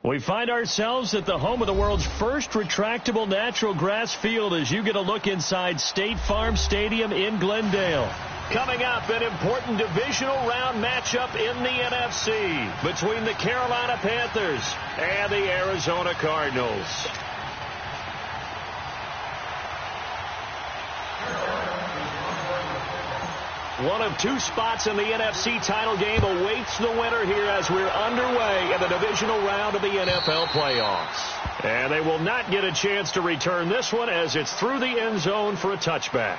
We find ourselves at the home of the world's first retractable natural grass field as you get a look inside State Farm Stadium in Glendale. Coming up, an important divisional round matchup in the NFC between the Carolina Panthers and the Arizona Cardinals. One of two spots in the NFC title game awaits the winner here as we're underway in the divisional round of the NFL playoffs. And they will not get a chance to return this one as it's through the end zone for a touchback.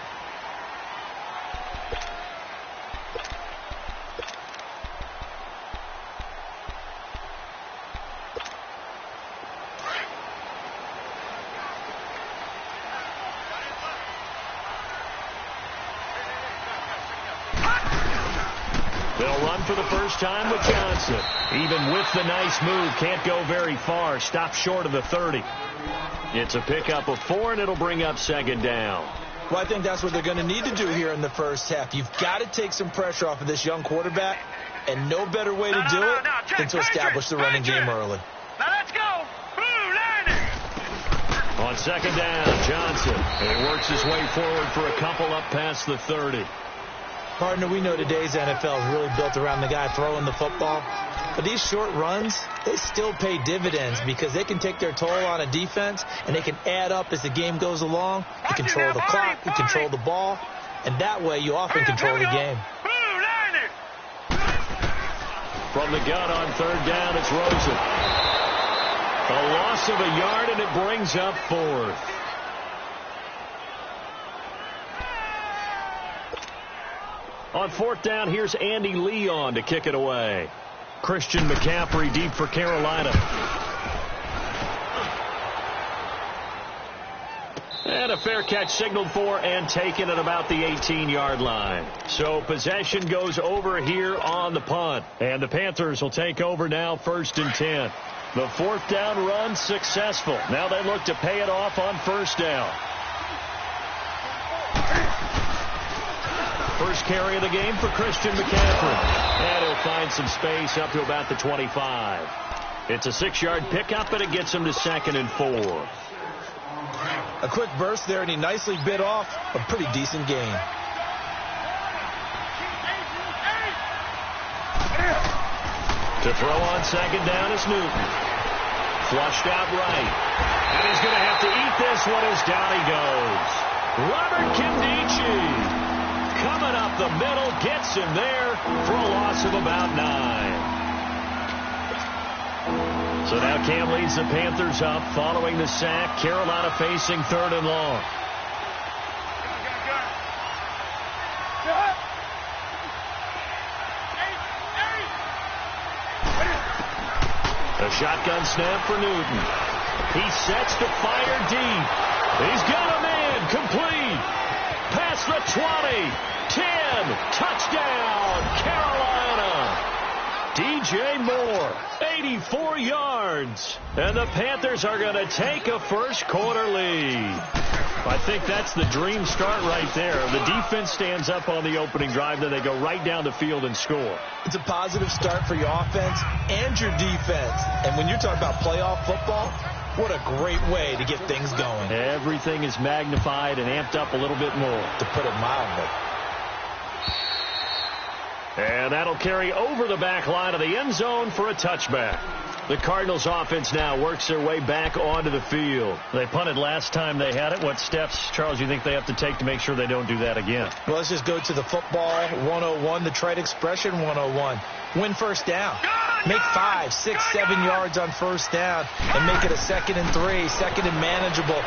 For the first time with Johnson. Even with the nice move, can't go very far. Stops short of the 30. It's a pickup of 4, and it'll bring up second down. Well, I think that's what they're going to need to do here in the first half. You've got to take some pressure off of this young quarterback, and no better way to do it than to establish the running game early. Now let's go. Line it. On second down, Johnson. And he works his way forward for a couple up past the 30. Partner, we know today's NFL is really built around the guy throwing the football. But these short runs, they still pay dividends because they can take their toll on a defense, and they can add up as the game goes along. You control the clock, you control the ball, and that way you often control the game. From the gun on third down, it's Rosen. A loss of a yard, and it brings up 4th. On 4th down, here's Andy Leon to kick it away. Christian McCaffrey deep for Carolina. And a fair catch signaled for and taken at about the 18-yard line. So possession goes over here on the punt. And the Panthers will take over now 1st and 10. The 4th down run successful. Now they look to pay it off on 1st down. First carry of the game for Christian McCaffrey. And he'll find some space up to about the 25. It's a 6-yard pickup, and it gets him to 2nd and 4. A quick burst there, and he nicely bit off a pretty decent gain. To throw on second down is Newton. Flushed out right. And he's going to have to eat this one as down he goes. Robert Kimdichie. Coming up the middle, gets him there for a loss of about 9. So now Cam leads the Panthers up following the sack. Carolina facing 3rd and long. A shotgun snap for Newton. He sets to fire deep. He's got a man complete. Past the 20. 10, touchdown, Carolina. DJ Moore, 84 yards. And the Panthers are going to take a first quarter lead. I think that's the dream start right there. The defense stands up on the opening drive, then they go right down the field and score. It's a positive start for your offense and your defense. And when you're talking about playoff football, what a great way to get things going. Everything is magnified and amped up a little bit more, to put it mildly. And that'll carry over the back line of the end zone for a touchback. The Cardinals offense now works their way back onto the field. They punted last time they had it. What steps, Charles, you think they have to take to make sure they don't do that again? Well, let's just go to the football 101, the trite expression 101. Win first down. Make 5, 6, 7 yards on first down and make it a 2nd and 3, 2nd and manageable.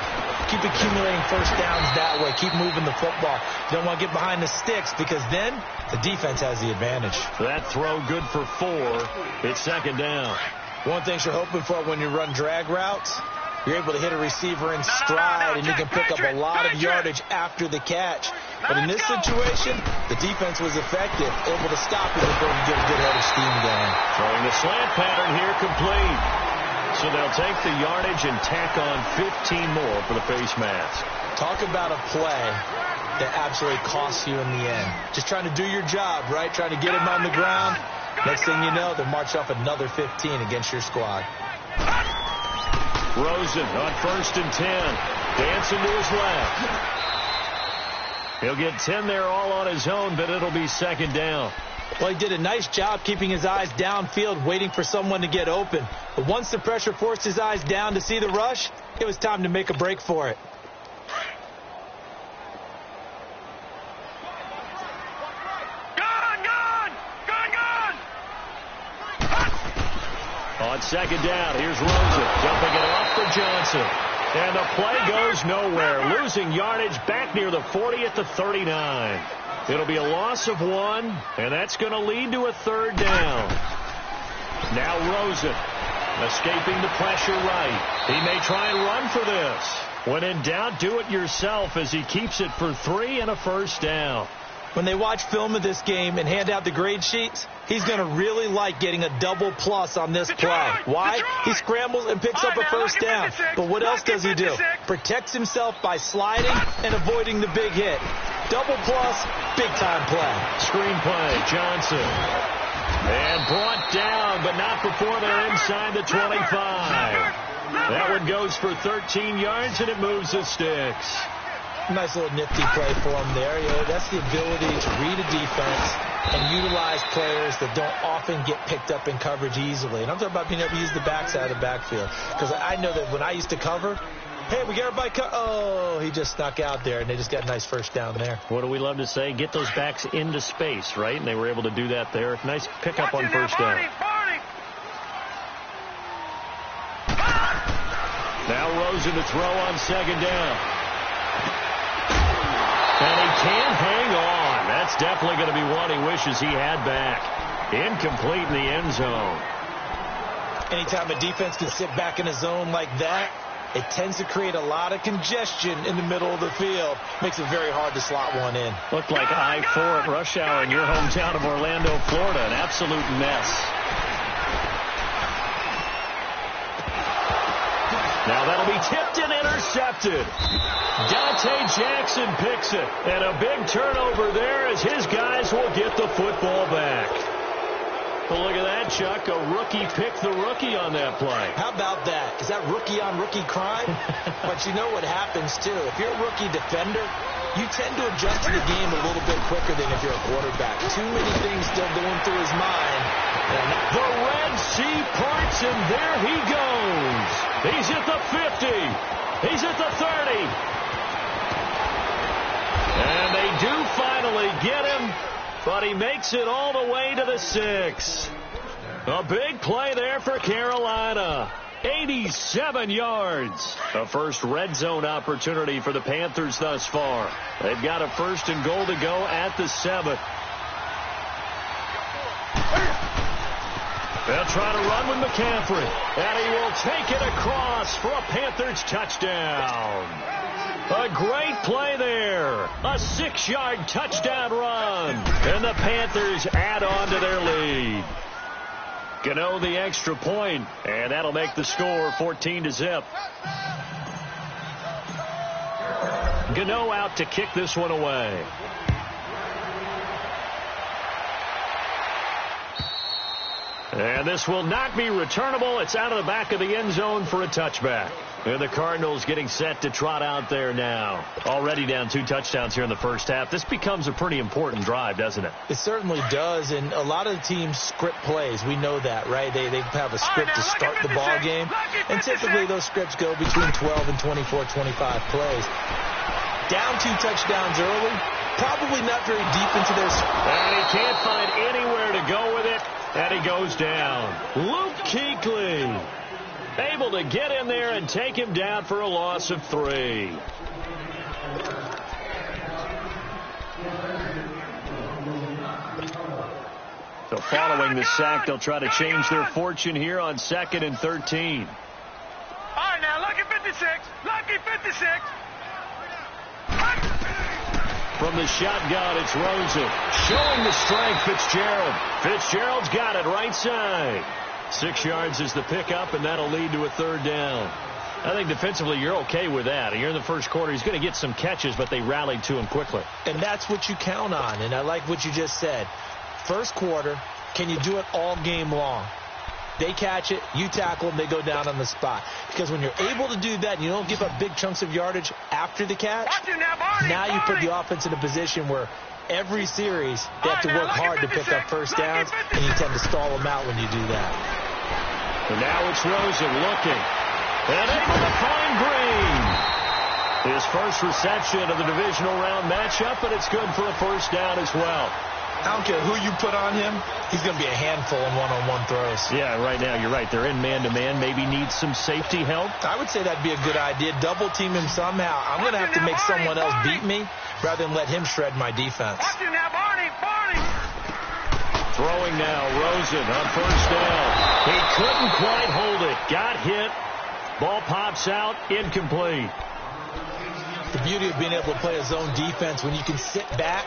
Keep accumulating first downs that way. Keep moving the football. You don't want to get behind the sticks because then the defense has the advantage. That throw good for 4. It's 2nd down. One thing you're hoping for when you run drag routes, you're able to hit a receiver in stride and you can pick up a lot of yardage after the catch. But in this situation, the defense was effective, able to stop it before you get a good head of steam going. Throwing the slant pattern here complete. So they'll take the yardage and tack on 15 more for the face mask. Talk about a play that absolutely costs you in the end. Just trying to do your job, right? Trying to get him on the ground. Next thing you know, they march off another 15 against your squad. Rosen on 1st and 10. Dancing to his left. He'll get 10 there all on his own, but it'll be 2nd down. Well, he did a nice job keeping his eyes downfield, waiting for someone to get open. But once the pressure forced his eyes down to see the rush, it was time to make a break for it. On 2nd down, here's Rosen dumping it off for Johnson. And the play goes nowhere. Losing yardage back near the 40 at the 39. It'll be a loss of 1, and that's going to lead to a 3rd down. Now Rosen escaping the pressure right. He may try and run for this. When in doubt, do it yourself as he keeps it for 3 and a 1st down. When they watch film of this game and hand out the grade sheets, he's going to really like getting a double plus on this play. Why? He scrambles and picks up a 1st down. But what else does he do? Protects himself by sliding and avoiding the big hit. Double plus, big-time play. Screen play, Johnson. And brought down, but not before they're inside the 25. That one goes for 13 yards, and it moves the sticks. Nice little nifty play for him there. You know, that's the ability to read a defense and utilize players that don't often get picked up in coverage easily. And I'm talking about being able to use the backside of the backfield. Because I know that when I used to cover, hey, we got everybody oh, he just snuck out there, and they just got a nice 1st down there. What do we love to say? Get those backs into space, right? And they were able to do that there. Nice pickup on 1st down. Now Rosen to throw on 2nd down. And he can't hang on. That's definitely going to be one he wishes he had back. Incomplete in the end zone. Anytime a defense can sit back in a zone like that, it tends to create a lot of congestion in the middle of the field. Makes it very hard to slot one in. Looked like I-4 at rush hour in your hometown of Orlando, Florida. An absolute mess. Now that'll be tipped and intercepted. Dante Jackson picks it. And a big turnover there as his guys will get the football back. Well, look at that, Chuck. A rookie picked the rookie on that play. How about that? Is that rookie-on-rookie crime? But you know what happens, too. If you're a rookie defender, you tend to adjust to the game a little bit quicker than if you're a quarterback. Too many things still going through his mind. The Red Sea parts, and there he goes. He's at the 50. He's at the 30. And they do finally get him, but he makes it all the way to the 6. A big play there for Carolina. 87 yards. A first red zone opportunity for the Panthers thus far. They've got a 1st and goal to go at the 7. They'll try to run with McCaffrey. And he will take it across for a Panthers touchdown. A great play there. A 6-yard touchdown run. And the Panthers add on to their lead. Gano the extra point, and that'll make the score 14-0. Gano out to kick this one away. And this will not be returnable. It's out of the back of the end zone for a touchback. And the Cardinals getting set to trot out there now. Already down 2 touchdowns here in the first half. This becomes a pretty important drive, doesn't it? It certainly does, and a lot of the teams script plays. We know that, right? They have a script to start the ball game, and typically those scripts go between 12 and 24, 25 plays. Down 2 touchdowns early, probably not very deep into their... And he can't find anywhere to go with it, and he goes down. Luke Kuechly able to get in there and take him down for a loss of 3. So following the sack, they'll try to change their fortune here on 2nd and 13. All right, now, lucky 56. Lucky 56. From the shotgun, it's Rosen. Showing the strength, Fitzgerald. Fitzgerald's got it right side. 6 yards is the pickup, and that'll lead to a 3rd down. I think defensively you're okay with that. You're in the first quarter. He's going to get some catches, but they rallied to him quickly. And that's what you count on, and I like what you just said. First quarter, can you do it all game long? They catch it, you tackle them, they go down on the spot. Because when you're able to do that and you don't give up big chunks of yardage after the catch, now you put the offense in a position where every series they have to work hard to pick up first downs, and you tend to stall them out when you do that. And now it's Rosen looking. And able to find Green. His first reception of the divisional round matchup, and it's good for a first down as well. I don't care who you put on him, he's going to be a handful in one-on-one throws. Yeah, right now, you're right. They're in man-to-man. Maybe needs some safety help. I would say that'd be a good idea. Double team him somehow. I'm going to have to make someone else beat me rather than let him shred my defense. Throwing now, Rosen on first down. He couldn't quite hold it. Got hit. Ball pops out. Incomplete. The beauty of being able to play a zone defense when you can sit back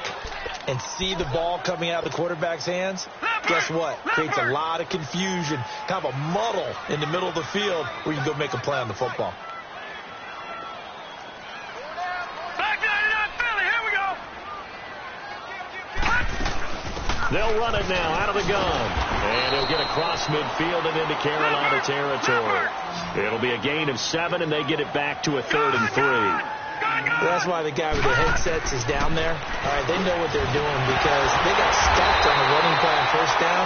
and see the ball coming out of the quarterback's hands, guess what? Creates a lot of confusion, kind of a muddle in the middle of the field where you can go make a play on the football. They'll run it now out of the gun. And he'll get across midfield and into Carolina territory. It'll be a gain of 7, and they get it back to a 3rd and 3. That's why the guy with the headsets is down there. All right, they know what they're doing because they got stuck on the running play on first down.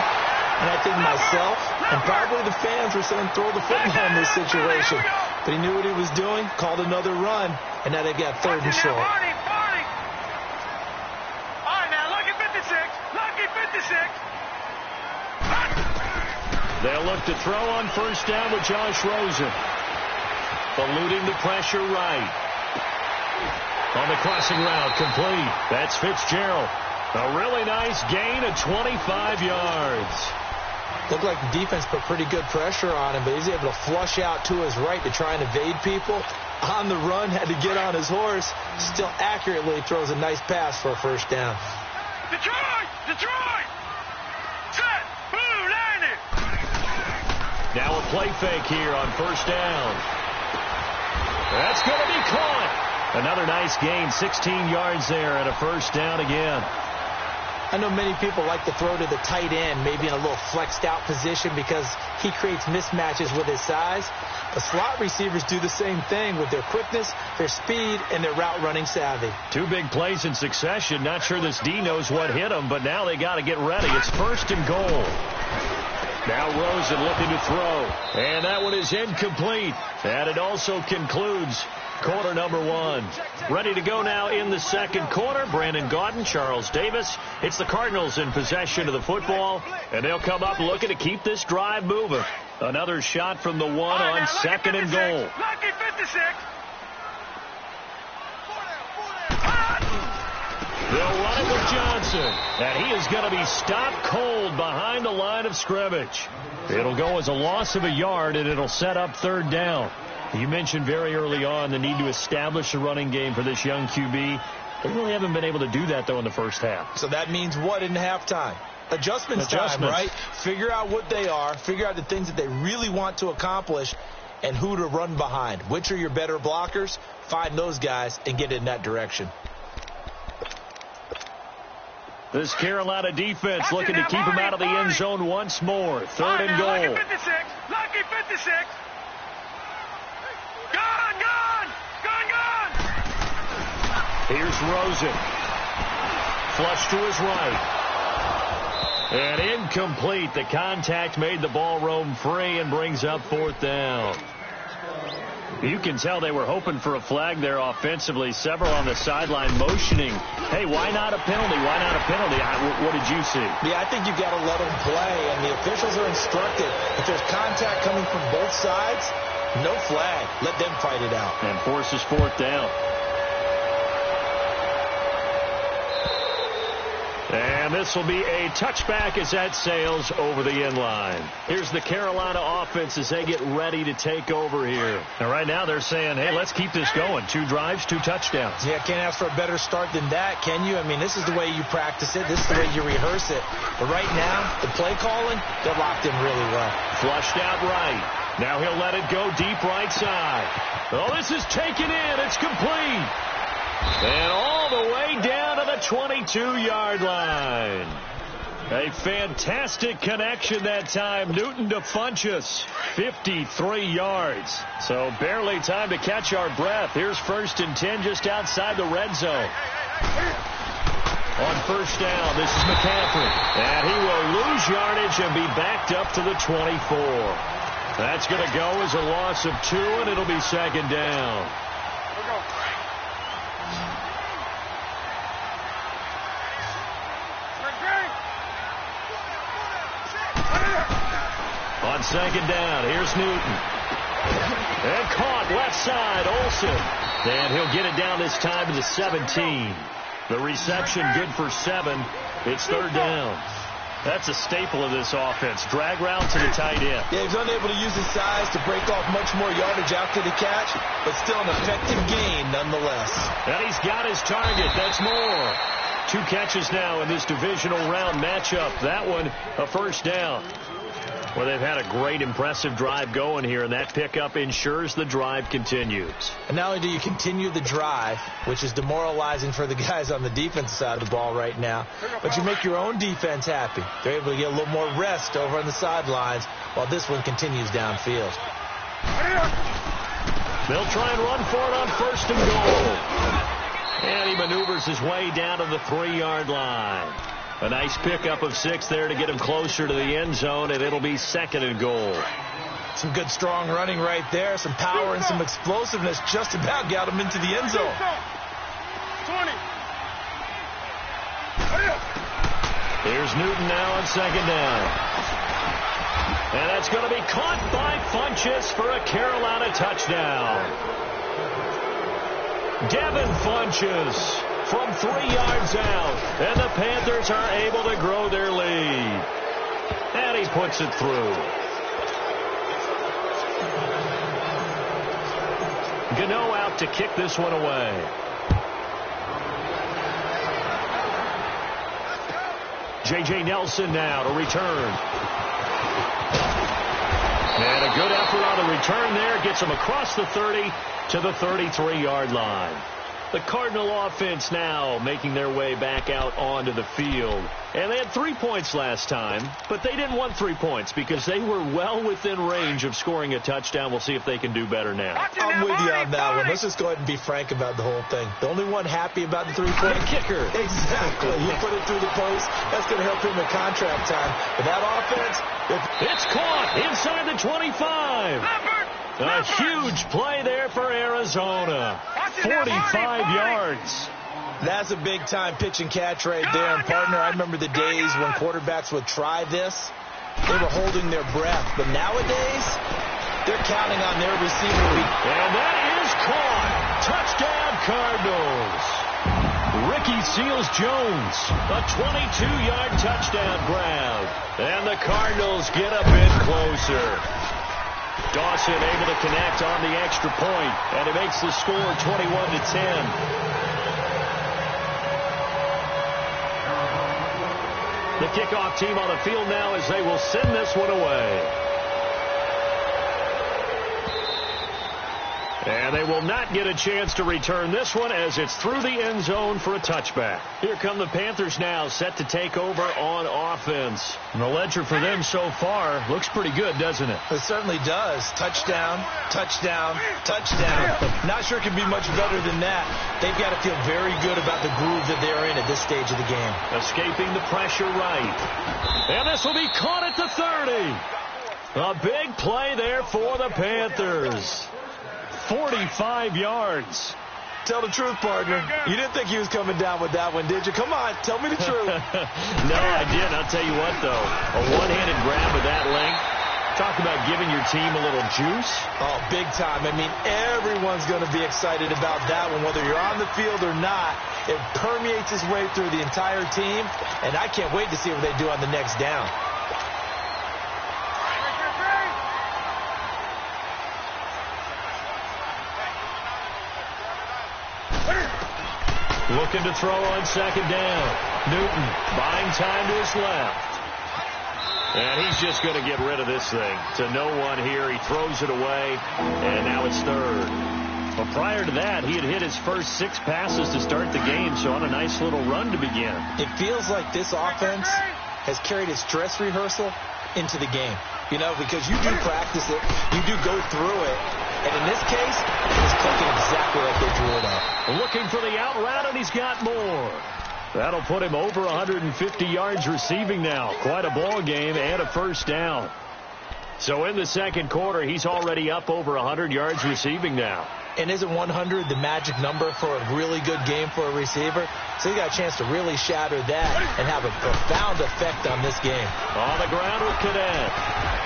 And I think myself and probably the fans were saying throw the football in this situation. But he knew what he was doing, called another run, and now they've got 3rd and short. They'll look to throw on first down with Josh Rosen. Eluding the pressure right. On the crossing route, complete. That's Fitzgerald. A really nice gain of 25 yards. Looked like the defense put pretty good pressure on him, but he's able to flush out to his right to try and evade people. On the run, had to get on his horse. Still accurately throws a nice pass for a first down. Detroit! Detroit! Set! Blue, landed! Now a play fake here on first down. That's going to be caught. Another nice gain, 16 yards there and a first down again. I know many people like to throw to the tight end, maybe in a little flexed out position because he creates mismatches with his size. The slot receivers do the same thing with their quickness, their speed, and their route running savvy. 2 big plays in succession. Not sure this D knows what hit him, but now they got to get ready. It's 1st and goal. Now Rosen looking to throw. And that one is incomplete. And it also concludes quarter number 1. Ready to go now in the second quarter. Brandon Gaudin, Charles Davis. It's the Cardinals in possession of the football. And they'll come up looking to keep this drive moving. Another shot from the 1 on 2nd and goal. Lucky 56. They'll run it with Johnson. And he is going to be stopped cold behind the line of scrimmage. It'll go as a loss of a yard, and it'll set up 3rd down. You mentioned very early on the need to establish a running game for this young QB. They really haven't been able to do that, though, in the first half. So that means what in halftime? Adjustments time, right? Figure out what they are. Figure out the things that they really want to accomplish and who to run behind. Which are your better blockers? Find those guys and get in that direction. This Carolina defense looking to keep him out of the end zone once more. 3rd and goal. Lucky 56. Lucky 56. Gone, gone, gone, gone. Here's Rosen. Flush to his right. And incomplete. The contact made the ball roam free and brings up 4th down. You can tell they were hoping for a flag there offensively. Several on the sideline motioning. Hey, why not a penalty? Why not a penalty? What did you see? Yeah, I think you've got to let them play, and the officials are instructed. If there's contact coming from both sides, no flag. Let them fight it out. And forces 4th down. And this will be a touchback as that sails over the end line. Here's the Carolina offense as they get ready to take over here. And right now they're saying, hey, let's keep this going. 2 drives, 2 touchdowns. Yeah, can't ask for a better start than that, can you? I mean, this is the way you practice it. This is the way you rehearse it. But right now, the play calling, they're locked in really well. Flushed out right. Now he'll let it go deep right side. Oh, this is taken in. It's complete. And all the way down to the 22-yard line. A fantastic connection that time. Newton to Funchess. 53 yards. So barely time to catch our breath. Here's 1st and 10 just outside the red zone. On first down, this is McCaffrey. And he will lose yardage and be backed up to the 24. That's going to go as a loss of 2, and it'll be 2nd down. On 2nd down, here's Newton. And caught left side, Olsen. And he'll get it down this time to the 17. The reception good for 7. It's 3rd down. That's a staple of this offense. Drag route to the tight end. Yeah, he's unable to use his size to break off much more yardage after the catch, but still an effective gain nonetheless. And he's got his target. That's more. 2 catches now in this divisional round matchup. That one, a 1st down. Well, they've had a great, impressive drive going here, and that pickup ensures the drive continues. And not only do you continue the drive, which is demoralizing for the guys on the defensive side of the ball right now, but you make your own defense happy. They're able to get a little more rest over on the sidelines while this one continues downfield. They'll try and run for it on 1st and goal. And he maneuvers his way down to the 3-yard line. A nice pickup of 6 there to get him closer to the end zone, and it'll be 2nd and goal. Some good, strong running right there. Some power and some explosiveness just about got him into the end zone. 20. Here's Newton now on 2nd down. And that's going to be caught by Funchess for a Carolina touchdown. Devin Funchess from 3 yards out, and the Panthers are able to grow their lead. And he puts it through. Gano out to kick this one away. J.J. Nelson now to return. And a good effort on the return there. Gets him across the 30 to the 33-yard line. The Cardinal offense now making their way back out onto the field. And they had 3 points last time, but they didn't want 3 points because they were well within range of scoring a touchdown. We'll see if they can do better now. I'm with you on that one. Let's just go ahead and be frank about the whole thing. The only one happy about the 3-point kicker. Exactly. You put it through the post. That's going to help him in contract time. But that offense, it's caught inside the 25. A huge play there for Arizona. 45 yards. That's a big-time pitch and catch right there. And, partner, I remember the days when quarterbacks would try this. They were holding their breath. But nowadays, they're counting on their receiver. And that is caught. Touchdown, Cardinals. Ricky Seals-Jones, a 22-yard touchdown grab. And the Cardinals get a bit closer. Dawson able to connect on the extra point, and it makes the score 21-10. The kickoff team on the field now as they will send this one away. And they will not get a chance to return this one as it's through the end zone for a touchback. Here come the Panthers now, set to take over on offense. And the ledger for them so far looks pretty good, doesn't it? It certainly does. Touchdown, touchdown, touchdown. Not sure it can be much better than that. They've got to feel very good about the groove that they're in at this stage of the game. Escaping the pressure right. And this will be caught at the 30. A big play there for the Panthers. 45 yards. Tell the truth, partner. You didn't think he was coming down with that one, did you? Come on, tell me the truth. No, I didn't. I'll tell you what, though. A one-handed grab of that length. Talk about giving your team a little juice. Oh, big time. I mean, everyone's going to be excited about that one, whether you're on the field or not. It permeates its way through the entire team, and I can't wait to see what they do on the next down. Looking to throw on second down. Newton buying time to his left. And he's just going to get rid of this thing. To no one here. He throws it away, and now it's third. Well, prior to that, he had hit his first 6 passes to start the game, so on a nice little run to begin. It feels like this offense has carried his dress rehearsal into the game. You know, because you do practice it, you do go through it, and in this case, it's clicking exactly like they drew it up. Looking for the out route, and he's got more. That'll put him over 150 yards receiving now. Quite a ball game and a first down. So in the second quarter, he's already up over 100 yards receiving now. And isn't 100 the magic number for a really good game for a receiver? So he got a chance to really shatter that and have a profound effect on this game. On the ground with Cadet.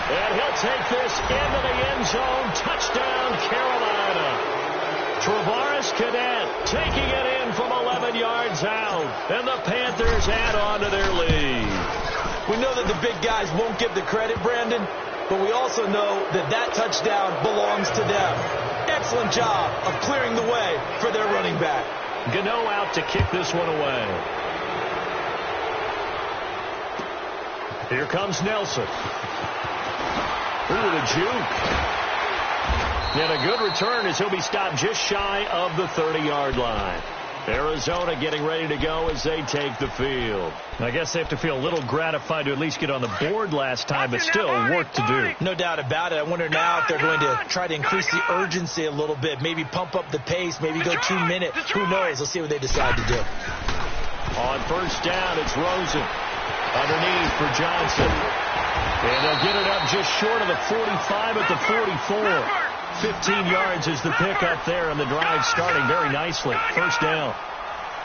And he'll take this into the end zone. Touchdown, Carolina. Travaris Cadet taking it in from 11 yards out. And the Panthers add on to their lead. We know that the big guys won't get the credit, Brandon, but we also know that that touchdown belongs to them. Excellent job of clearing the way for their running back. Gano out to kick this one away. Here comes Nelson. Ooh, the juke. And a good return as he'll be stopped just shy of the 30-yard line. Arizona getting ready to go as they take the field. I guess they have to feel a little gratified to at least get on the board last time, but still work to do. No doubt about it. I wonder now if they're going to try to increase the urgency a little bit, maybe pump up the pace, maybe go 2 minutes. Who knows? Let's see what they decide to do. On first down, it's Rosen. Underneath for Johnson. And they'll get it up just short of the 45 at the 44. 15 yards is the pickup there, and the drive starting very nicely. First down.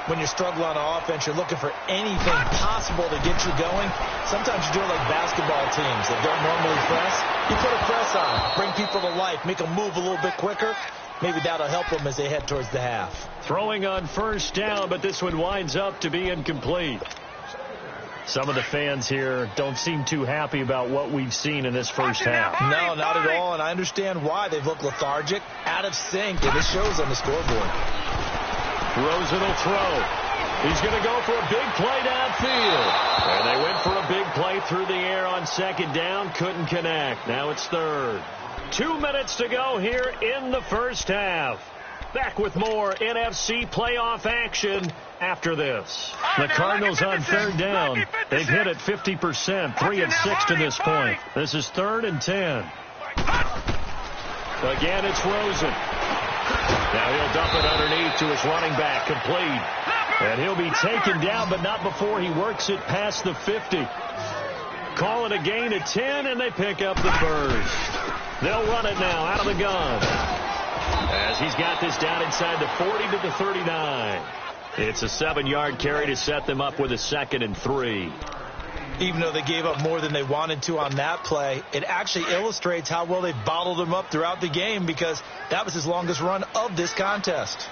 When you're struggling on offense, you're looking for anything possible to get you going. Sometimes you do it like basketball teams that don't normally press. You put a press on, bring people to life, make them move a little bit quicker. Maybe that'll help them as they head towards the half. Throwing on first down, but this one winds up to be incomplete. Some of the fans here don't seem too happy about what we've seen in this first half. No, not at all, and I understand why. They've looked lethargic, out of sync, and it shows on the scoreboard. Rosen will throw. He's going to go for a big play downfield. And they went for a big play through the air on second down. Couldn't connect. Now it's third. 2 minutes to go here in the first half. Back with more NFC playoff action after this. The Cardinals on third down. They've hit it 50%, 3 of 6 to this point. This is 3rd and 10. Again, it's Rosen. Now he'll dump it underneath to his running back, complete. And he'll be taken down, but not before he works it past the 50. Call it a gain of 10, and they pick up the first. They'll run it now out of the gun. As he's got this down inside the 40 to the 39. It's a 7-yard carry to set them up with a 2nd and 3. Even though they gave up more than they wanted to on that play, it actually illustrates how well they bottled him up throughout the game, because that was his longest run of this contest.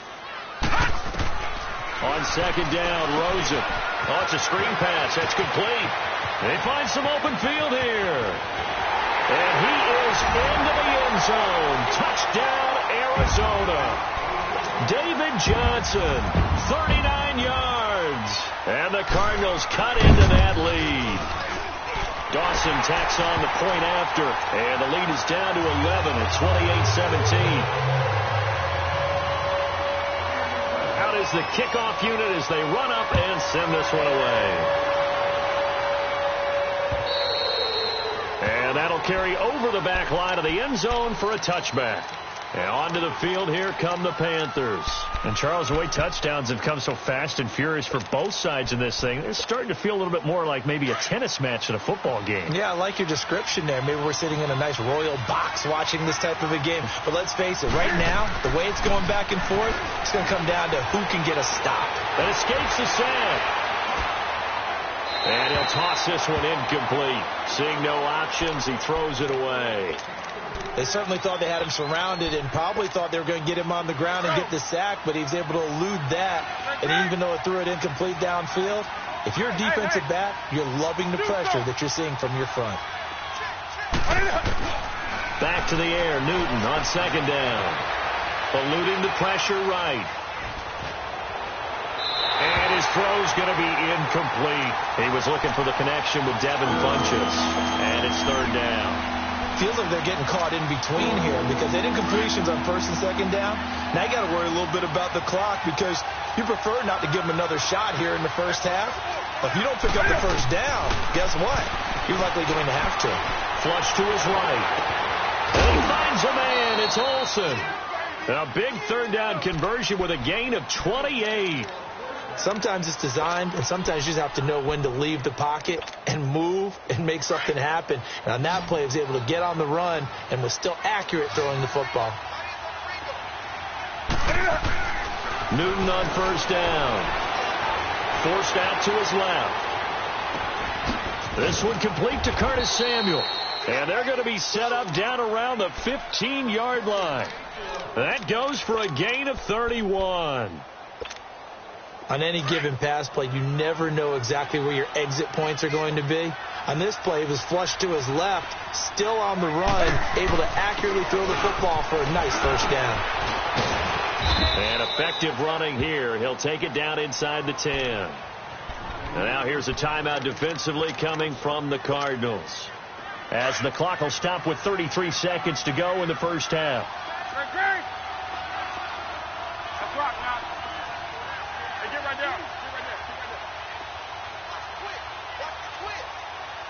On second down, Rosen. Oh, it's a screen pass. That's complete. They find some open field here. And he is into the end zone. Touchdown, Arizona. David Johnson, 39 yards. And the Cardinals cut into that lead. Dawson tacks on the point after. And the lead is down to 11 at 28-17. Out is the kickoff unit as they run up and send this one away. And that'll carry over the back line of the end zone for a touchback. And onto the field, here come the Panthers. And Charles, the way touchdowns have come so fast and furious for both sides in this thing, it's starting to feel a little bit more like maybe a tennis match at a football game. Yeah, I like your description there. Maybe we're sitting in a nice royal box watching this type of a game. But let's face it, right now, the way it's going back and forth, it's going to come down to who can get a stop. That escapes the sack. And he'll toss this one incomplete. Seeing no options, he throws it away. They certainly thought they had him surrounded and probably thought they were going to get him on the ground and get the sack, but he was able to elude that. And even though it threw it incomplete downfield, if you're a defensive back, you're loving the pressure that you're seeing from your front. Back to the air, Newton on second down. Eluding the pressure right. And his throw's going to be incomplete. He was looking for the connection with Devin Funchess. And it's third down. Feels like they're getting caught in between here because they did completions on first and second down. Now you got to worry a little bit about the clock because you prefer not to give them another shot here in the first half. If you don't pick up the first down, guess what? You're likely going to have to. Flush to his right. And he finds a man. It's Olsen. A big third down conversion with a gain of 28. Sometimes it's designed, and sometimes you just have to know when to leave the pocket and move and make something happen. And on that play, he was able to get on the run and was still accurate throwing the football. Newton on first down. Forced out to his left. This one complete to Curtis Samuel. And they're going to be set up down around the 15-yard line. That goes for a gain of 31. On any given pass play, you never know exactly where your exit points are going to be. On this play, it was flushed to his left, still on the run, able to accurately throw the football for a nice first down. And effective running here. He'll take it down inside the 10. And now here's a timeout defensively coming from the Cardinals, as the clock will stop with 33 seconds to go in the first half.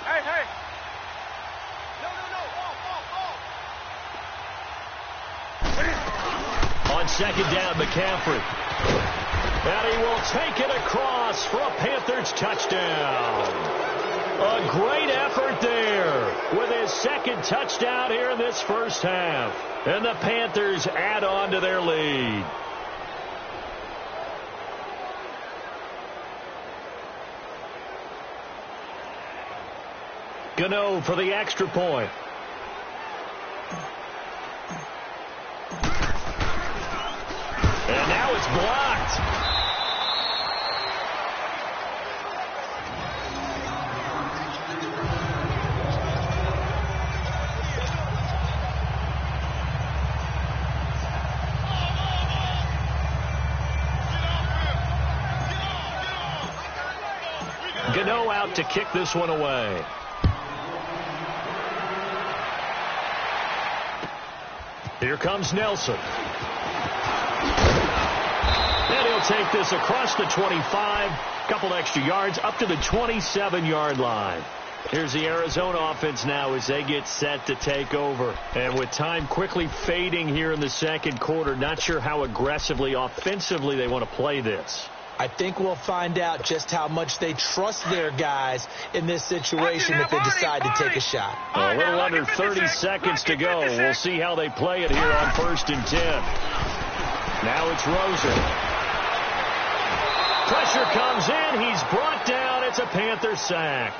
Hey. No. On second down, McCaffrey. And he will take it across for a Panthers touchdown. A great effort there with his second touchdown here in this first half. And the Panthers add on to their lead. Gano for the extra point. And now it's blocked. Gano out to kick this one away. Here comes Nelson. And he'll take this across the 25. Couple extra yards up to the 27-yard line. Here's the Arizona offense now as they get set to take over. And with time quickly fading here in the second quarter, not sure how aggressively, offensively they want to play this. I think we'll find out just how much they trust their guys in this situation if they decide to take a shot. A little under 30 seconds to go. We'll see how they play it here on 1st and 10. Now it's Rosen. Pressure comes in. He's brought down. It's a Panther sack.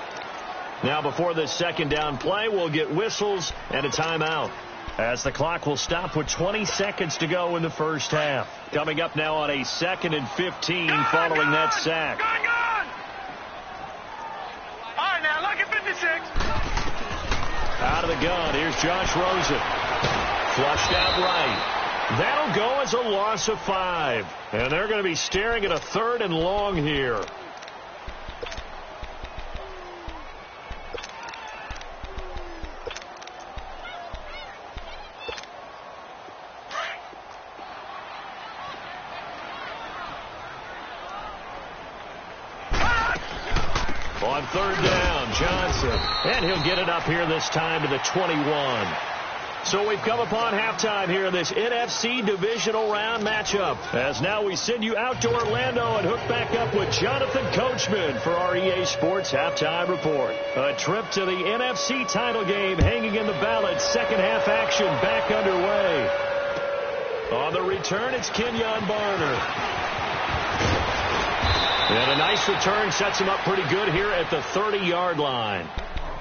Now before this second down play, we'll get whistles and a timeout, as the clock will stop with 20 seconds to go in the first half. Coming up now on a 2nd and 15 following that sack. Gone. All right, now look at 56. Out of the gun, here's Josh Rosen. Flushed out right. That'll go as a loss of 5. And they're going to be staring at a 3rd and long here. On 3rd down, Johnson. And he'll get it up here this time to the 21. So we've come upon halftime here in this NFC divisional round matchup, as now we send you out to Orlando and hook back up with Jonathan Coachman for our EA Sports Halftime Report. A trip to the NFC title game hanging in the balance. Second half action back underway. On the return, it's Kenyon Barner. And a nice return sets him up pretty good here at the 30-yard line.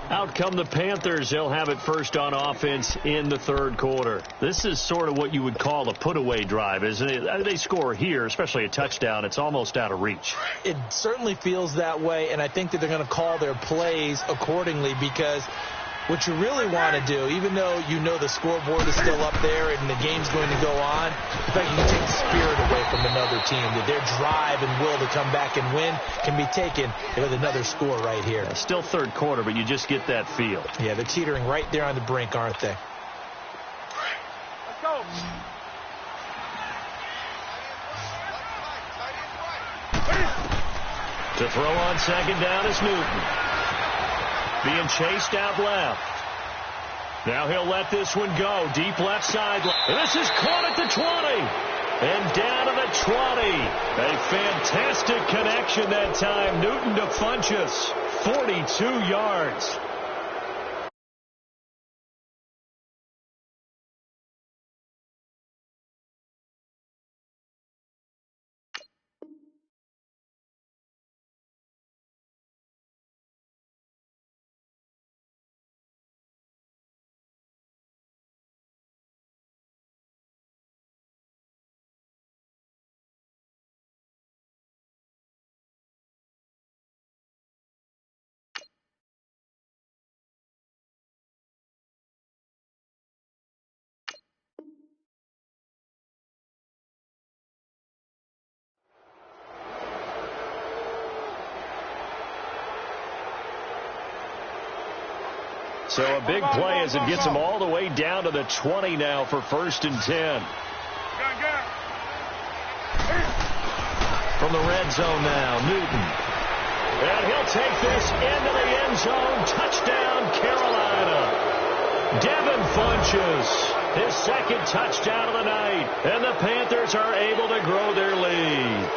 Out come the Panthers. They'll have it first on offense in the 3rd quarter. This is sort of what you would call a put-away drive, isn't it? They score here, especially a touchdown. It's almost out of reach. It certainly feels that way, and I think that they're going to call their plays accordingly, because what you really want to do, even though you know the scoreboard is still up there and the game's going to go on, in fact, you can take the spirit away from another team, that their drive and will to come back and win can be taken with another score right here. Still 3rd quarter, but you just get that feel. Yeah, they're teetering right there on the brink, aren't they? Let's go. To throw on second down is Newton. Being chased out left. Now he'll let this one go. Deep left side. This is caught at the 20. And down to the 20. A fantastic connection that time. Newton to Funchess. 42 yards. So a big play as it gets them all the way down to the 20 now for 1st and 10. From the red zone now, Newton. And he'll take this into the end zone. Touchdown, Carolina. Devin Funchess, his second touchdown of the night. And the Panthers are able to grow their lead.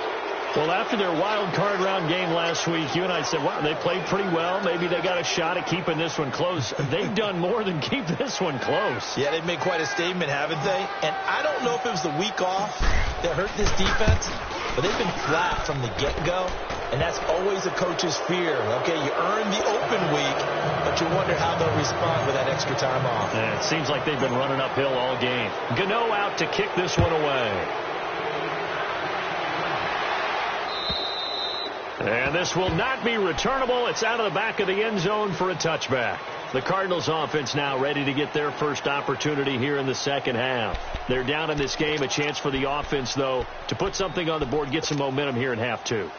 Well, after their wild card round game last week, you and I said, wow, they played pretty well. Maybe they got a shot at keeping this one close. They've done more than keep this one close. Yeah, they've made quite a statement, haven't they? And I don't know if it was the week off that hurt this defense, but they've been flat from the get-go, and that's always a coach's fear. Okay, you earn the open week, but you wonder how they'll respond with that extra time off. Yeah, it seems like they've been running uphill all game. Gano out to kick this one away. And this will not be returnable. It's out of the back of the end zone for a touchback. The Cardinals offense now ready to get their first opportunity here in the second half. They're down in this game. A chance for the offense, though, to put something on the board, get some momentum here in half two.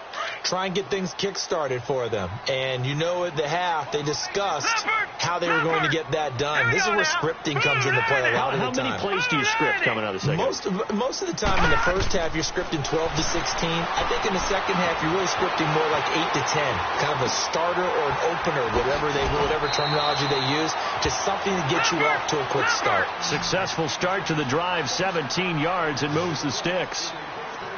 Try and get things kick-started for them. And you know at the half, they discussed how they were going to get that done. This is where scripting comes into play a lot of the time. How many plays do you script coming out of the second? Most of the time in the first half, you're scripting 12 to 16. I think in the second half, you're really scripting more like 8 to 10. Kind of a starter or an opener, whatever terminology they use. Just something to get you off to a quick start. Successful start to the drive, 17 yards, and moves the sticks.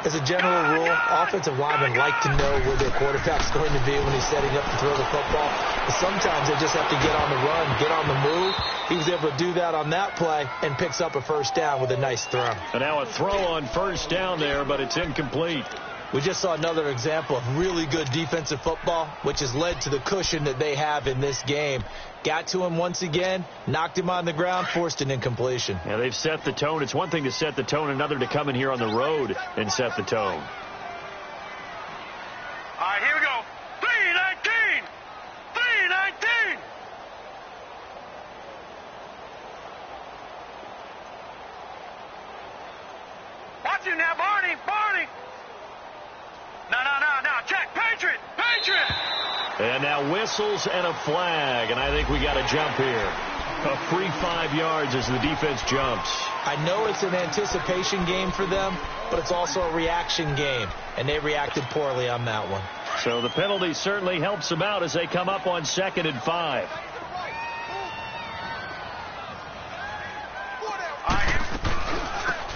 As a general rule, offensive linemen like to know where their quarterback's going to be when he's setting up to throw the football. But sometimes they just have to get on the run, get on the move. He was able to do that on that play and picks up a first down with a nice throw. And now a throw on first down there, but it's incomplete. We just saw another example of really good defensive football, which has led to the cushion that they have in this game. Got to him once again, knocked him on the ground, forced an incompletion. Yeah, they've set the tone. It's one thing to set the tone, another to come in here on the road and set the tone. All right, here we go. 3-19. 3-19. Watch him now, Barney. Barney. No. Check. Patriot. And now whistles and a flag, and I think we got a jump here. A free 5 yards as the defense jumps. I know it's an anticipation game for them, but it's also a reaction game, and they reacted poorly on that one. So the penalty certainly helps them out as they come up on 2nd and 5.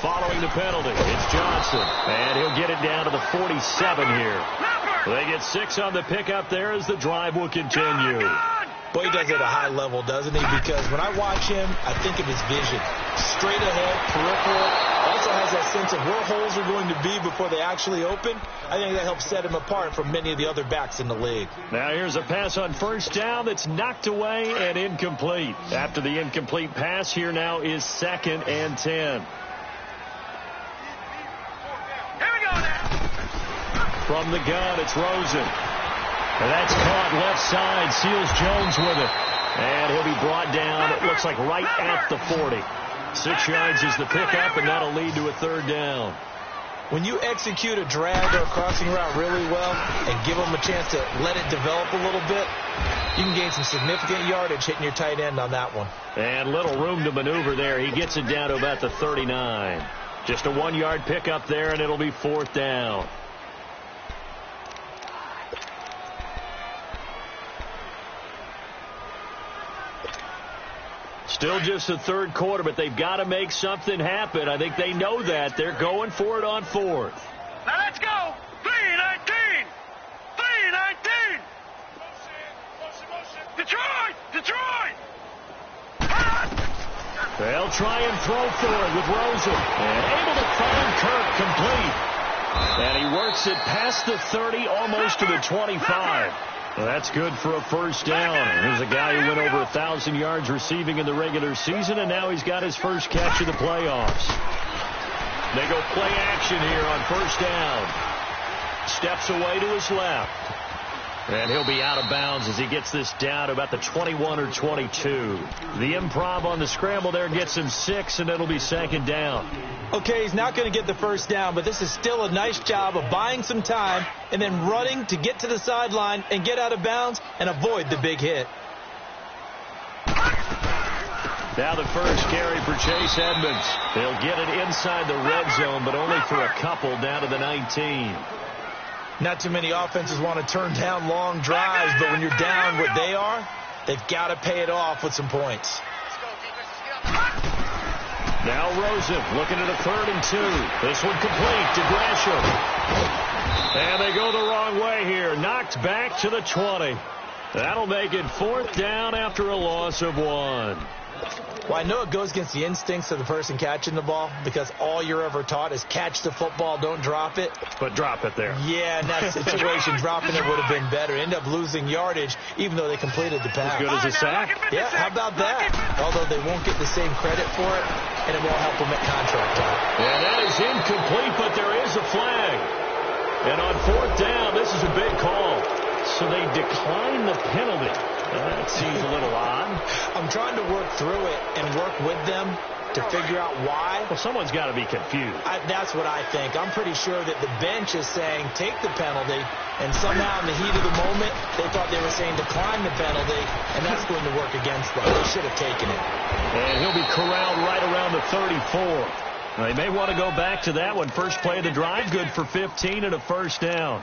Following the penalty, it's Johnson, and he'll get it down to the 47 here. They get 6 on the pickup there as the drive will continue. Boy, he does it at a high level, doesn't he? Because when I watch him, I think of his vision. Straight ahead, peripheral. Also has that sense of where holes are going to be before they actually open. I think that helps set him apart from many of the other backs in the league. Now here's a pass on first down that's knocked away and incomplete. After the incomplete pass, here now is 2nd and 10. From the gun, it's Rosen. And that's caught left side. Seals Jones with it. And he'll be brought down, it looks like right at the 40. 6 yards is the pickup, and that'll lead to a 3rd down. When you execute a drag or a crossing route really well and give them a chance to let it develop a little bit, you can gain some significant yardage hitting your tight end on that one. And little room to maneuver there. He gets it down to about the 39. Just a 1-yard pickup there, and it'll be 4th down. Still just the third quarter, but they've got to make something happen. I think they know that. They're going for it on fourth. Now let's go. 3-19. 3-19. Detroit. Detroit. They'll try and throw for it with Rosen. And able to find Kirk complete. And he works it past the 30, almost to the 25. Well, that's good for a first down. Here's a guy who went over 1,000 yards receiving in the regular season, and now he's got his first catch of the playoffs. They go play action here on first down. Steps away to his left. And he'll be out of bounds as he gets this down to about the 21 or 22. The improv on the scramble there gets him 6, and it'll be second down. Okay, he's not going to get the first down, but this is still a nice job of buying some time and then running to get to the sideline and get out of bounds and avoid the big hit. Now the first carry for Chase Edmonds. They'll get it inside the red zone, but only for a couple down to the 19. Not too many offenses want to turn down long drives, but when you're down what they are, they've got to pay it off with some points. Now Rosen looking at a 3rd and 2. This one complete to Gresham. And they go the wrong way here. Knocked back to the 20. That'll make it 4th down after a loss of 1. Well, I know it goes against the instincts of the person catching the ball because all you're ever taught is catch the football, don't drop it. But drop it there. Yeah, in that situation, dropping it would have been better. End up losing yardage, even though they completed the pass. As good as a sack. Yeah, how about that? Although they won't get the same credit for it, and it won't help them at contract time. And that is incomplete, but there is a flag. And on 4th down, this is a big call. So they decline the penalty. That seems a little odd. I'm trying to work through it and work with them to figure out why. Well, someone's got to be confused. That's what I think. I'm pretty sure that the bench is saying take the penalty, and somehow in the heat of the moment, they thought they were saying decline the penalty, and that's going to work against them. They should have taken it. And he'll be corralled right around the 34. They may want to go back to that one. First play of the drive, good for 15 and a first down.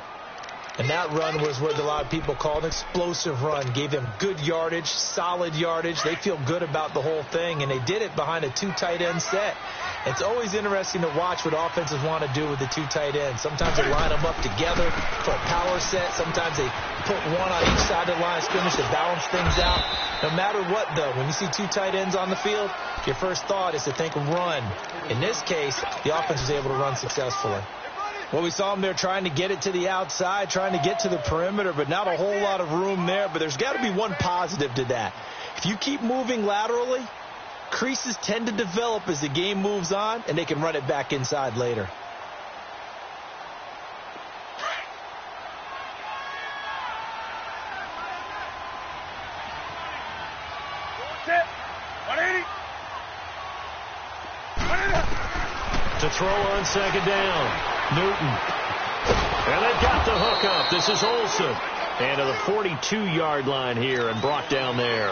And that run was what a lot of people call an explosive run. Gave them good yardage, solid yardage. They feel good about the whole thing, and they did it behind a 2 tight end set. It's always interesting to watch what offenses want to do with the 2 tight ends. Sometimes they line them up together for a power set. Sometimes they put one on each side of the line of scrimmage to balance things out. No matter what, though, when you see 2 tight ends on the field, your first thought is to think run. In this case, the offense was able to run successfully. Well, we saw them there trying to get it to the outside, trying to get to the perimeter, but not a whole lot of room there. But there's got to be one positive to that. If you keep moving laterally, creases tend to develop as the game moves on, and they can run it back inside later. To throw on second down. Newton. And they've got the hook up. This is Olsen. And to the 42-yard line here and brought down there.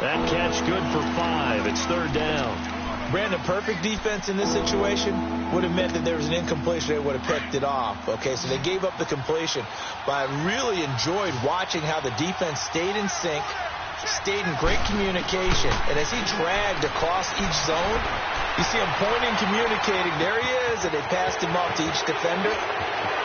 That catch good for 5. It's 3rd down. Brandon, perfect defense in this situation would have meant that there was an incompletion. They would have picked it off. Okay, so they gave up the completion. But I really enjoyed watching how the defense stayed in sync, stayed in great communication. And as he dragged across each zone, you see him pointing, communicating. There he is, and they passed him off to each defender.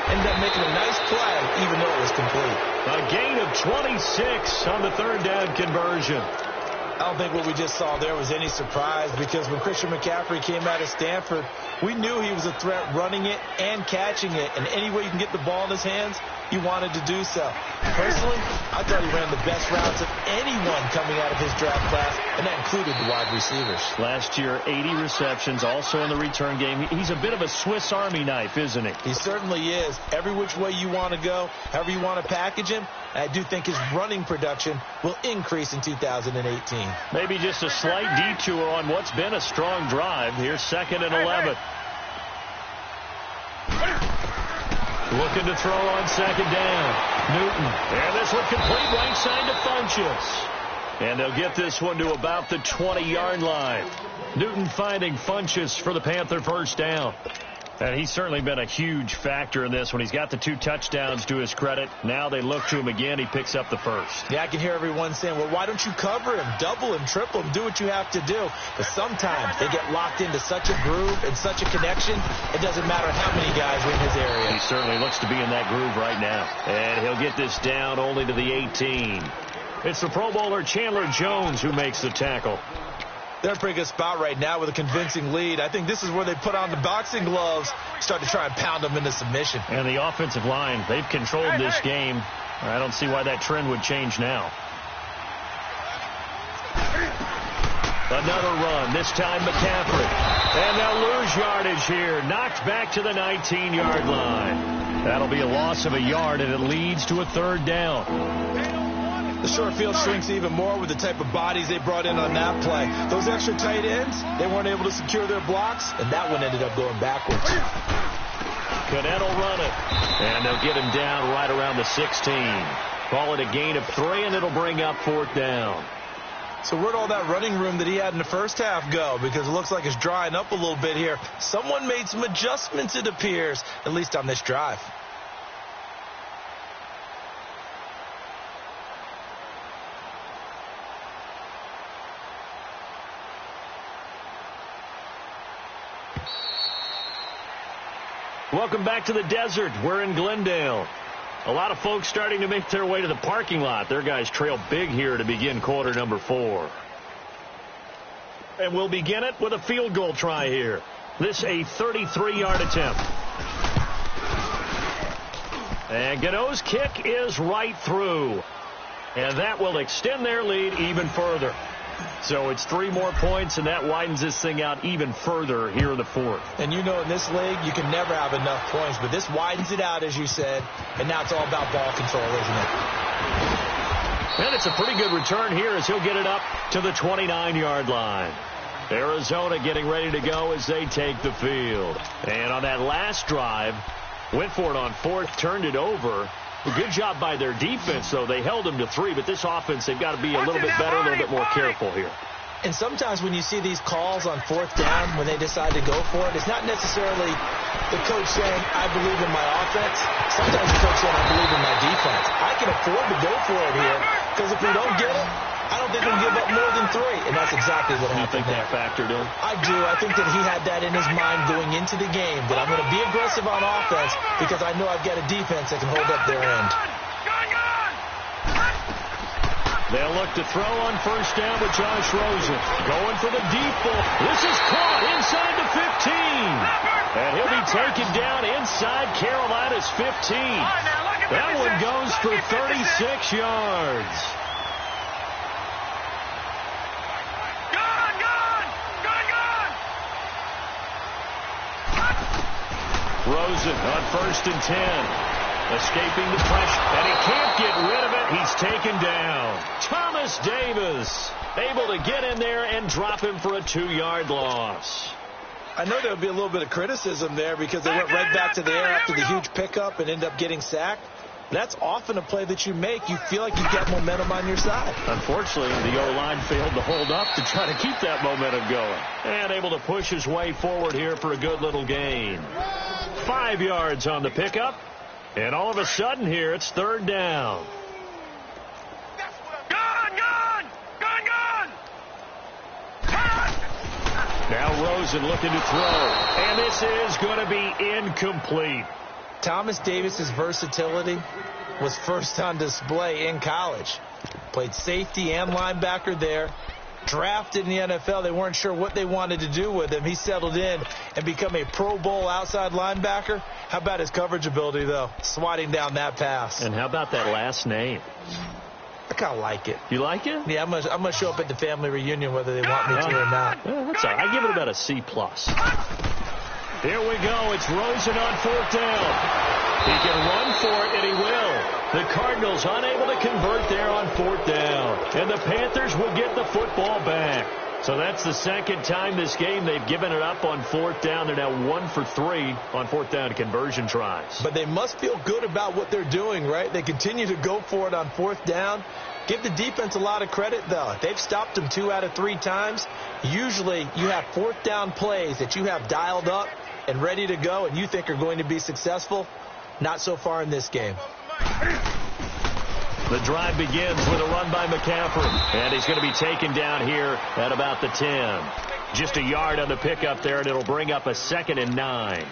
Ended up making a nice play, even though it was complete. A gain of 26 on the 3rd down conversion. I don't think what we just saw there was any surprise because when Christian McCaffrey came out of Stanford, we knew he was a threat running it and catching it. And any way you can get the ball in his hands, he wanted to do so. Personally, I thought he ran the best routes of anyone coming out of his draft class, and that included the wide receivers. Last year, 80 receptions, also in the return game. He's a bit of a Swiss Army knife, isn't he? He certainly is. Every which way you want to go, however you want to package him, I do think his running production will increase in 2018. Maybe just a slight detour on what's been a strong drive. Here's 2nd and 11. Looking to throw on second down. Newton. And this one complete right side to Funchess. And they'll get this one to about the 20-yard line. Newton finding Funchess for the Panther first down. And he's certainly been a huge factor in this when he's got the 2 touchdowns to his credit. Now they look to him again. He picks up the first. Yeah, I can hear everyone saying, well, why don't you cover him, double him, triple him, do what you have to do. But sometimes they get locked into such a groove and such a connection, it doesn't matter how many guys are in his area. He certainly looks to be in that groove right now. And he'll get this down only to the 18. It's the Pro Bowler Chandler Jones who makes the tackle. They're in a pretty good spot right now with a convincing lead. I think this is where they put on the boxing gloves, start to try and pound them into submission. And the offensive line, they've controlled this game. I don't see why that trend would change now. Another run, this time McCaffrey. And they'll lose yardage here. Knocked back to the 19-yard line. That'll be a loss of a yard, and it leads to a 3rd down. The short field shrinks even more with the type of bodies they brought in on that play. Those extra tight ends, they weren't able to secure their blocks, and that one ended up going backwards. Cadet will run it, and they'll get him down right around the 16. Call it a gain of 3, and it'll bring up 4th down. So where'd all that running room that he had in the first half go? Because it looks like it's drying up a little bit here. Someone made some adjustments, it appears, at least on this drive. Welcome back to the desert. We're in Glendale. A lot of folks starting to make their way to the parking lot. Their guys trail big here to begin quarter number 4. And we'll begin it with a field goal try here. This a 33-yard attempt. And Gano's kick is right through. And that will extend their lead even further. So it's 3 more points, and that widens this thing out even further here in the 4th. And you know in this league, you can never have enough points, but this widens it out, as you said, and now it's all about ball control, isn't it? And it's a pretty good return here as he'll get it up to the 29-yard line. Arizona getting ready to go as they take the field. And on that last drive, went for it on 4th, turned it over. A good job by their defense, though. They held them to 3, but this offense, they've got to be a little bit better, a little bit more careful here. And sometimes when you see these calls on 4th down, when they decide to go for it, it's not necessarily the coach saying, I believe in my offense. Sometimes the coach saying, I believe in my defense. I can afford to go for it here, because if we don't get it, I don't think we can give up more than 3. And that's exactly what happened there. You think that factored in? I do. I think that he had that in his mind going into the game, that I'm going to be aggressive on offense because I know I've got a defense that can hold up their end. They'll look to throw on 1st down with Josh Rosen. Going for the deep ball. This is caught inside the 15. And he'll be taken down inside Carolina's 15. That one goes for 36 yards. Rosen on 1st and 10. Escaping the pressure, and he can't get rid of it. He's taken down. Thomas Davis able to get in there and drop him for a 2-yard loss. I know there'll be a little bit of criticism there because they went right back to the air after the huge pickup and end up getting sacked. That's often a play that you make. You feel like you've got momentum on your side. Unfortunately, the O-line failed to hold up to try to keep that momentum going. And able to push his way forward here for a good little gain. 5 yards on the pickup. And all of a sudden here, it's 3rd down. Now Rosen looking to throw. And this is going to be incomplete. Thomas Davis's versatility was first on display in college. Played safety and linebacker there. Drafted in the NFL. They weren't sure what they wanted to do with him. He settled in and become a Pro Bowl outside linebacker. How about his coverage ability, though? Swatting down that pass. And how about that last name? I kind of like it. You like it? Yeah, I'm gonna show up at the family reunion whether they want me to or not. Yeah, that's all right. I give it about a C+. Here we go. It's Rosen on 4th down. He can run for it, and he will. The Cardinals unable to convert there on 4th down. And the Panthers will get the football back. So that's the 2nd time this game they've given it up on 4th down. They're now 1 for 3 on 4th down conversion tries. But they must feel good about what they're doing, right? They continue to go for it on 4th down. Give the defense a lot of credit, though. They've stopped them 2 out of 3 times. Usually you have fourth down plays that you have dialed up and ready to go and you think are going to be successful. Not so far in this game. The drive begins with a run by McCaffrey, and he's going to be taken down here at about the 10. Just a yard on the pickup there, and it'll bring up a 2nd and 9.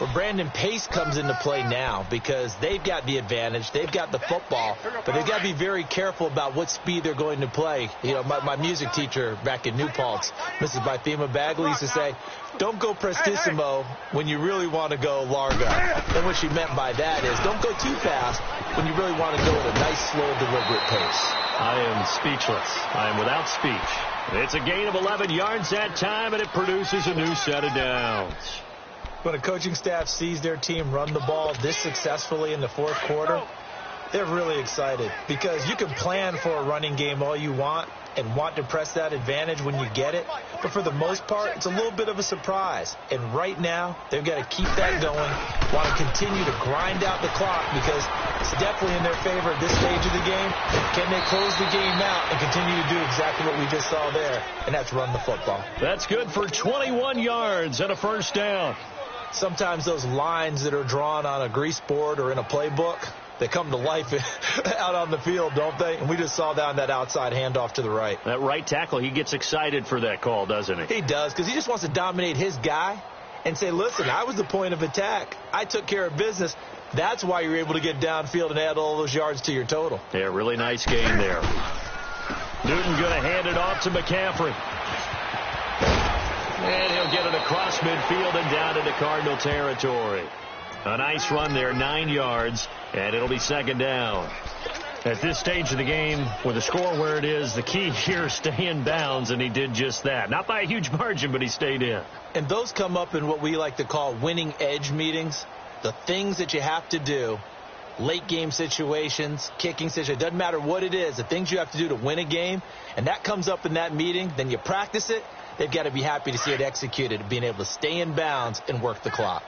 Well, Brandon, pace comes into play now because they've got the advantage. They've got the football, but they've got to be very careful about what speed they're going to play. You know, my music teacher back in New Paltz, Mrs. Bythema Bagley, used to say, don't go prestissimo when you really want to go largo. And what she meant by that is don't go too fast when you really want to go at a nice, slow, deliberate pace. I am speechless. I am without speech. It's a gain of 11 yards that time, and it produces a new set of downs. When a coaching staff sees their team run the ball this successfully in the fourth quarter, they're really excited because you can plan for a running game all you want and want to press that advantage when you get it. But for the most part, it's a little bit of a surprise. And right now, they've got to keep that going, want to continue to grind out the clock because it's definitely in their favor at this stage of the game. Can they close the game out and continue to do exactly what we just saw there, and that's run the football. That's good for 21 yards and a first down. Sometimes those lines that are drawn on a grease board or in a playbook, they come to life out on the field, don't they? And we just saw down that outside handoff to the right. That right tackle, he gets excited for that call, doesn't he? He does, because he just wants to dominate his guy and say, listen, I was the point of attack. I took care of business. That's why you're able to get downfield and add all those yards to your total. Yeah, really nice game there. Newton going to hand it off to McCaffrey. And he'll get it across midfield and down into Cardinal territory. A nice run there, 9 yards, and it'll be 2nd down. At this stage of the game, with the score where it is, the key here is stay in bounds, and he did just that. Not by a huge margin, but he stayed in. And those come up in what we like to call winning edge meetings. The things that you have to do, late game situations, kicking situations, doesn't matter what it is, the things you have to do to win a game, and that comes up in that meeting, then you practice it. They've got to be happy to see it executed, being able to stay in bounds and work the clock.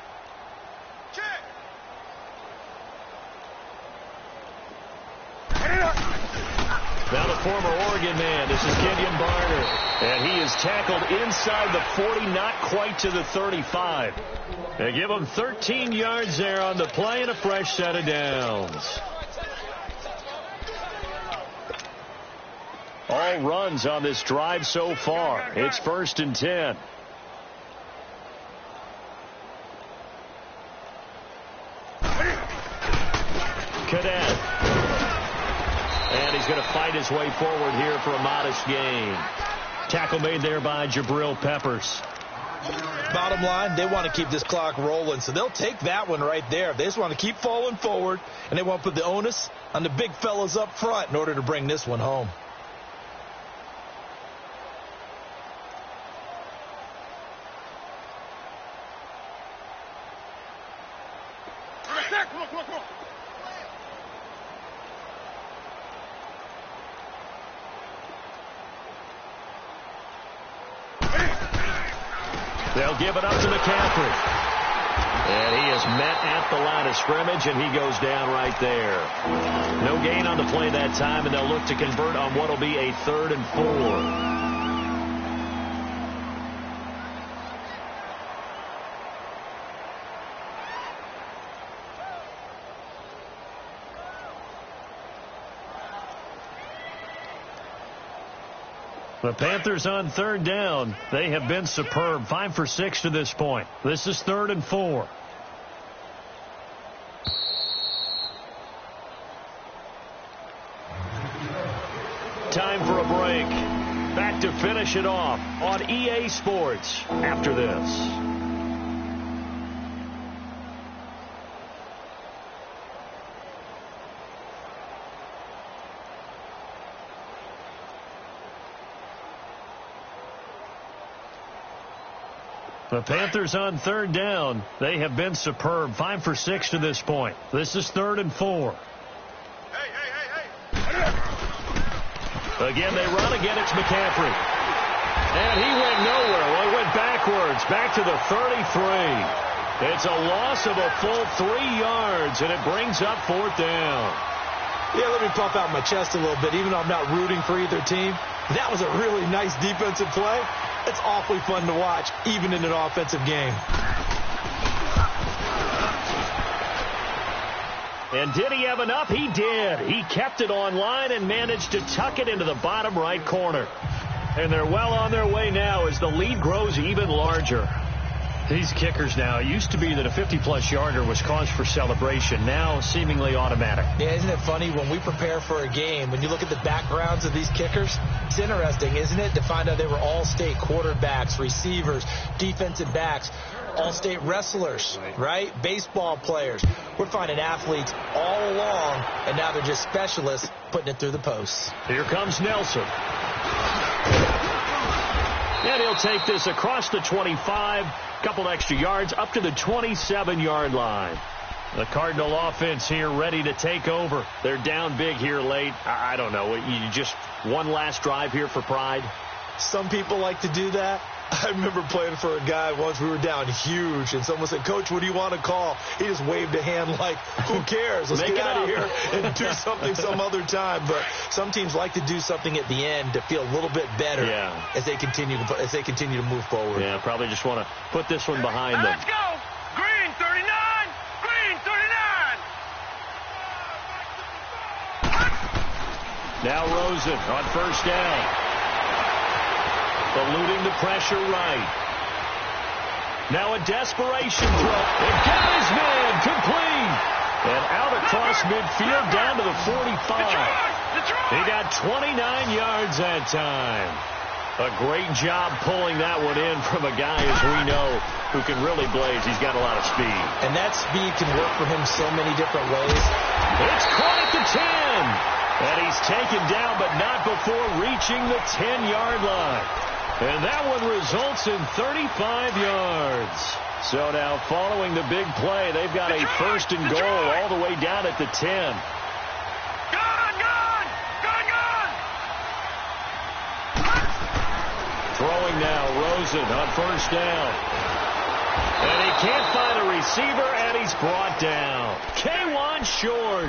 Now the former Oregon man, this is Kenyon Barner, and he is tackled inside the 40, not quite to the 35. They give him 13 yards there on the play and a fresh set of downs. All runs on this drive so far. It's 1st and 10. Cadet. And he's going to fight his way forward here for a modest gain. Tackle made there by Jabril Peppers. Bottom line, they want to keep this clock rolling, so they'll take that one right there. They just want to keep falling forward, and they want to put the onus on the big fellas up front in order to bring this one home. They'll give it up to McCaffrey. And he is met at the line of scrimmage, and he goes down right there. No gain on the play that time, and they'll look to convert on what will be a 3rd and 4. The Panthers on 3rd down. They have been superb. 5 for 6 to this point. This is 3rd and 4. Time for a break. Back to finish it off on EA Sports after this. The Panthers on 3rd down. They have been superb. 5 for 6 to this point. This is 3rd and 4. Again, they run. Again, it's McCaffrey. And he went nowhere. Well, he went backwards. Back to the 33. It's a loss of a full 3 yards, and it brings up 4th down. Yeah, let me puff out my chest a little bit, even though I'm not rooting for either team. That was a really nice defensive play. It's awfully fun to watch, even in an offensive game. And did he have enough? He did. He kept it online and managed to tuck it into the bottom right corner. And they're well on their way now as the lead grows even larger. These kickers now, it used to be that a 50-plus yarder was cause for celebration. Now, seemingly automatic. Yeah, isn't it funny when we prepare for a game, when you look at the backgrounds of these kickers, it's interesting, isn't it, to find out they were all-state quarterbacks, receivers, defensive backs, all-state wrestlers, right? Baseball players. We're finding athletes all along, and now they're just specialists putting it through the posts. Here comes Nelson. And he'll take this across the 25, couple extra yards, up to the 27-yard line. The Cardinal offense here ready to take over. They're down big here late. I don't know. You just one last drive here for pride? Some people like to do that. I remember playing for a guy once. We were down huge, and someone said, "Coach, what do you want to call?" He just waved a hand like, "Who cares? Let's get out of here and do something some other time." But some teams like to do something at the end to feel a little bit better as they continue to move forward. Yeah, probably just want to put this one behind them. Let's go. Green 39. Green 39. Now Rosen on first down. Eluding the pressure right. Now a desperation throw. And got his man complete. And out across midfield down to the 45. He got 29 yards that time. A great job pulling that one in from a guy, as we know, who can really blaze. He's got a lot of speed. And that speed can work for him so many different ways. It's caught at the 10. And he's taken down, but not before reaching the 10-yard line. And that one results in 35 yards. So now following the big play, they've got a first and goal all the way down at the 10. Throwing now, Rosen on first down. And he can't find a receiver, and he's brought down. K1 short.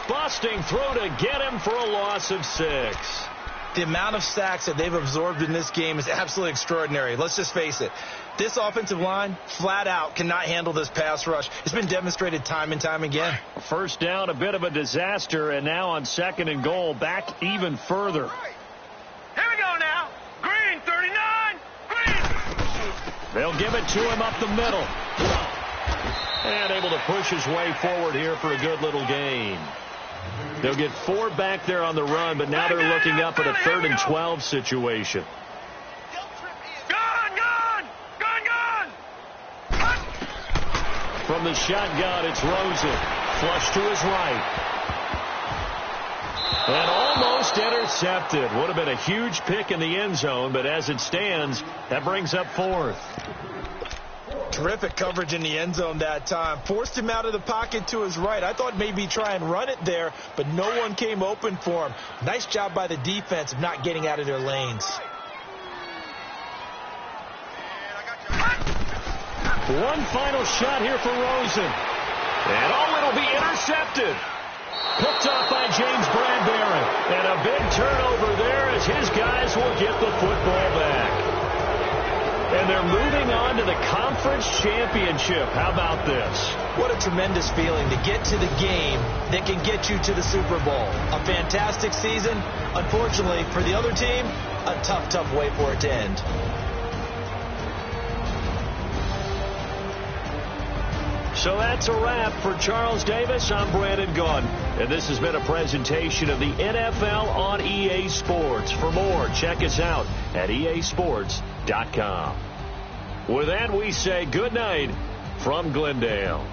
Busting through to get him for a loss of 6. The amount of sacks that they've absorbed in this game is absolutely extraordinary. Let's just face it. This offensive line, flat out, cannot handle this pass rush. It's been demonstrated time and time again. First down, a bit of a disaster, and now on second and goal, back even further. Here we go now. Green 39. Green. They'll give it to him up the middle. And able to push his way forward here for a good little gain. They'll get 4 back there on the run, but now they're looking up at a 3rd and 12 situation. From the shotgun, it's Rosen. Flush to his right. And almost intercepted. Would have been a huge pick in the end zone, but as it stands, that brings up 4th. Terrific coverage in the end zone that time. Forced him out of the pocket to his right. I thought maybe try and run it there, but no one came open for him. Nice job by the defense of not getting out of their lanes. One final shot here for Rosen. And it'll be intercepted. Picked off by James Bradbury. And a big turnover there as his guys will get the football back. And they're moving on to the conference championship. How about this? What a tremendous feeling to get to the game that can get you to the Super Bowl. A fantastic season. Unfortunately, for the other team, a tough, tough way for it to end. So that's a wrap for Charles Davis. I'm Brandon Gordon. And this has been a presentation of the NFL on EA Sports. For more, check us out at easports.com. With that, we say good night from Glendale.